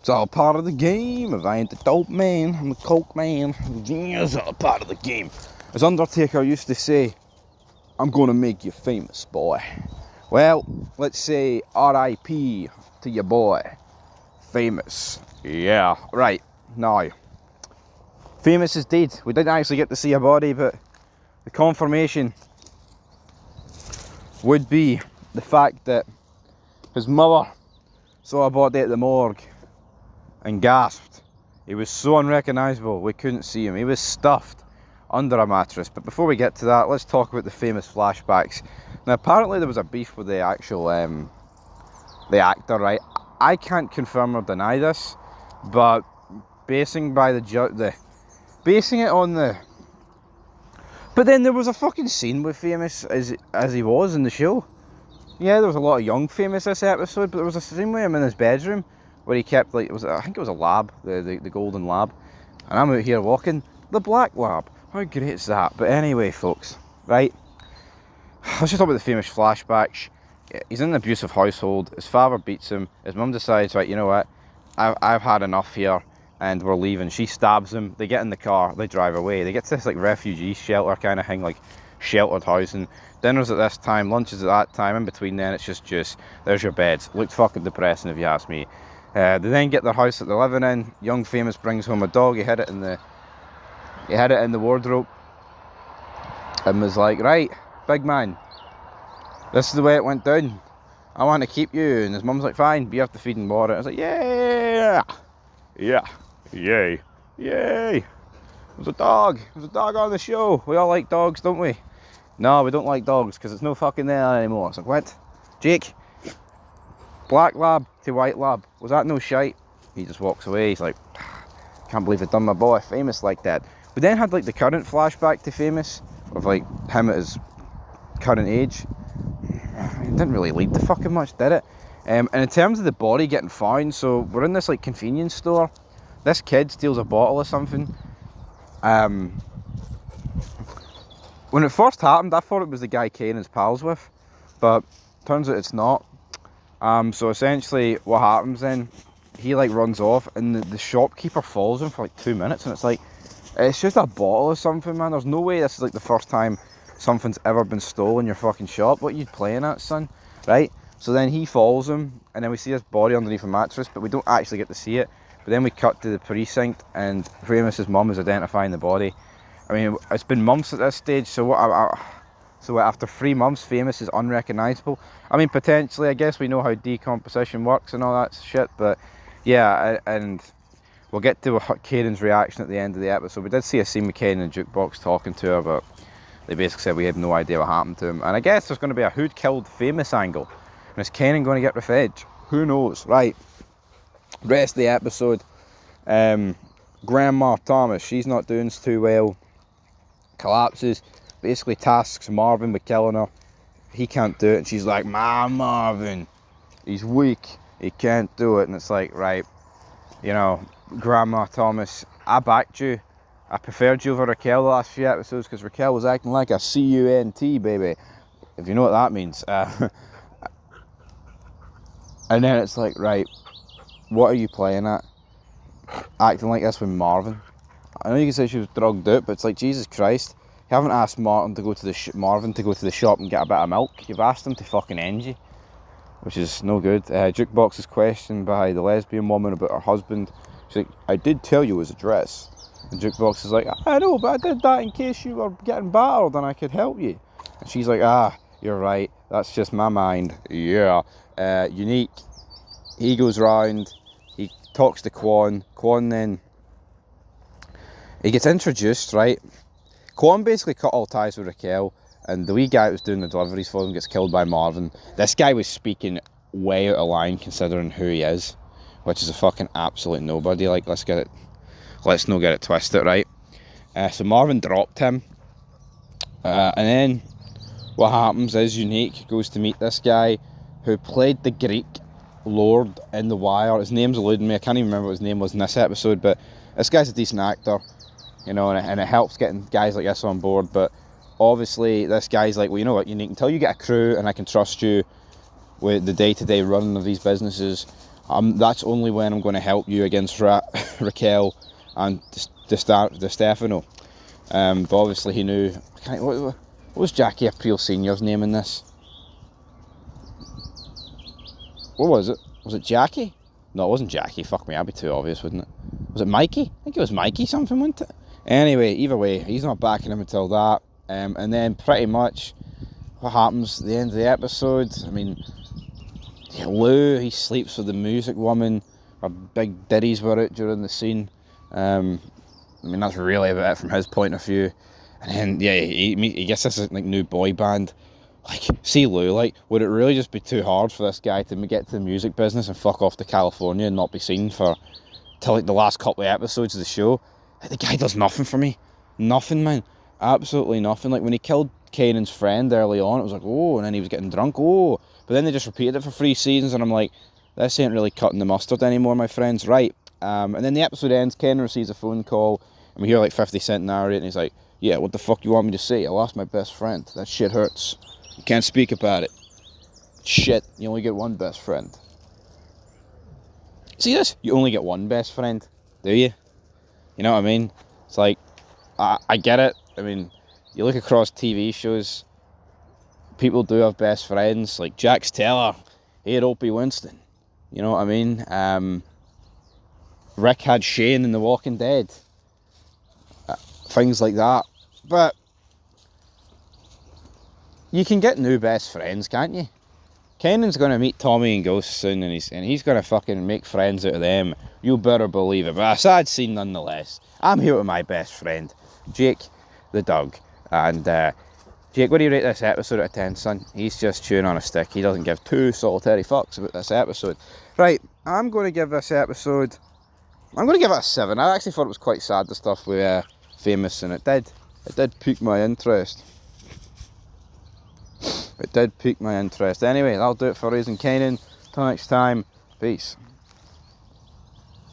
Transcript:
It's all part of the game. If I ain't the dope man, I'm the coke man. Yeah, it's all part of the game. As Undertaker used to say, I'm gonna make you famous, boy. Well, let's say R.I.P. to your boy. Famous. Yeah, right. Now, Famous is dead. We didn't actually get to see a body, but the confirmation would be the fact that his mother saw a body at the morgue and gasped. He was so unrecognisable, we couldn't see him. He was stuffed under a mattress. But before we get to that, let's talk about the famous flashbacks. Now, apparently there was a beef with the actual, the actor, right? I can't confirm or deny this, but basing it on the... But then there was a fucking scene with Famous as he was in the show. Yeah, there was a lot of young Famous this episode, but there was a scene with him in his bedroom where he kept, like, I think it was a lab, the golden lab. And I'm out here walking the black lab. How great is that? But anyway, folks, right? Let's just talk about the Famous flashbacks. He's in an abusive household. His father beats him. His mum decides, right, you know what? I've had enough here, and we're leaving. She stabs him. They get in the car. They drive away. They get to this, like, refugee shelter kind of thing, like sheltered housing. Dinner's at this time. Lunch is at that time. In between then, it's just juice. There's your beds. Looked fucking depressing, if you ask me. They then get their house that they're living in. Young Famous brings home a dog. He hid it in the wardrobe, and was like, right, big man, this is the way it went down. I want to keep you. And his mum's like, fine, be off the feed and water. I was like, yeah, yay. There's a dog on the show. We all like dogs, don't we? No, we don't like dogs because it's no fucking there anymore. It's like, what? Jake, black lab to white lab, was that no shite? He just walks away. He's like, can't believe I done my boy Famous like that. We then had, like, the current flashback to Famous of, like, him at his current age. It didn't really lead to fucking much, did it? And in terms of the body getting found, so we're in this, like, convenience store. This kid steals a bottle of something. When it first happened, I thought it was the guy Kanan's pals with, but turns out it's not. So essentially what happens then, he, like, runs off, and the shopkeeper follows him for, like, 2 minutes, and it's like, it's just a bottle of something, man. There's no way this is, like, the first time something's ever been stolen in your fucking shop. What are you playing at, son? Right? So then he follows him, and then we see his body underneath a mattress, but we don't actually get to see it. But then we cut to the precinct, and Famous's mum is identifying the body. I mean, it's been months at this stage, so what? So after 3 months, Famous is unrecognisable. I mean, potentially, I guess we know how decomposition works and all that shit, but yeah, and we'll get to Kanan's reaction at the end of the episode. We did see a scene with Kanan in the jukebox talking to her, but they basically said we had no idea what happened to him. And I guess there's going to be a who'd killed Famous angle. And is Kanan going to get revenge? Who knows? Right. Rest of the episode. Grandma Thomas, she's not doing too well. Collapses. Basically tasks Marvin with killing her. He can't do it. And she's like, Marvin, he's weak. He can't do it. And it's like, right, you know, Grandma Thomas, I backed you. I preferred you over Raquel the last few episodes because Raquel was acting like a cunt, baby. If you know what that means. And then it's like, right, what are you playing at? Acting like this with Marvin. I know you can say she was drugged out, but it's like, Jesus Christ. You haven't asked Marvin to go to the shop and get a bit of milk. You've asked him to fucking end you, which is no good. Jukebox is questioned by the lesbian woman about her husband. She's like, I did tell you his address. And Jukebox is like, I know, but I did that in case you were getting battered and I could help you. And she's like, you're right. That's just my mind. Yeah. Unique. He goes round. He talks to Quan. Quan then... He gets introduced, right? Quan basically cut all ties with Raquel, and the wee guy that was doing the deliveries for him gets killed by Marvin. This guy was speaking way out of line considering who he is, which is a fucking absolute nobody. Like, let's not get it twisted, right? So Marvin dropped him, and then what happens is Unique goes to meet this guy who played the Greek Lord in The Wire. His name's eluding me. I can't even remember what his name was in this episode, but this guy's a decent actor. You know, and it helps getting guys like this on board, but obviously this guy's like, well, you know what, Unique, until you get a crew and I can trust you with the day-to-day running of these businesses, That's only when I'm going to help you against Raquel and Di Stefano. But obviously he knew. What was Jackie Aprile Senior's name in this? What was it? Was it Jackie? No, it wasn't Jackie. Fuck me, that'd be too obvious, wouldn't it? Was it Mikey? I think it was Mikey something, wasn't it? Anyway, either way, he's not backing him until that. And then pretty much what happens at the end of the episode, I mean, yeah, Lou, he sleeps with the music woman. Her big ditties were out during the scene. I mean, that's really about it from his point of view. And then, yeah, he gets this like new boy band. Like, see Lou, like, would it really just be too hard for this guy to get to the music business and fuck off to California and not be seen till like the last couple of episodes of the show? Like, the guy does nothing for me. Nothing, man. Absolutely nothing. Like, when he killed Kanan's friend early on, it was like, oh, and then he was getting drunk, oh. But then they just repeated it for 3 seasons, and I'm like, this ain't really cutting the mustard anymore, my friends. Right. And then the episode ends, Kanan receives a phone call, and we hear like 50 Cent narrate, and he's like, yeah, what the fuck you want me to say? I lost my best friend. That shit hurts. You can't speak about it. Shit, you only get one best friend. See this? You only get one best friend, do you? You know what I mean? It's like, I get it. I mean, you look across TV shows, people do have best friends. Like Jax Teller, he had Opie Winston. You know what I mean? Rick had Shane in The Walking Dead. Things like that. But you can get new best friends, can't you? Kanan's going to meet Tommy and Ghost soon, and he's going to fucking make friends out of them. You better believe it. But a sad scene nonetheless. I'm here with my best friend, Jake the dog. And Jake, what do you rate this episode out of 10, son? He's just chewing on a stick. He doesn't give 2 solitary fucks about this episode. Right, I'm going to give this episode, I'm going to give it a 7. I actually thought it was quite sad, the stuff with Famous, and it did pique my interest. It did pique my interest. Anyway, that'll do it for Raising Kanan. Till next time, peace.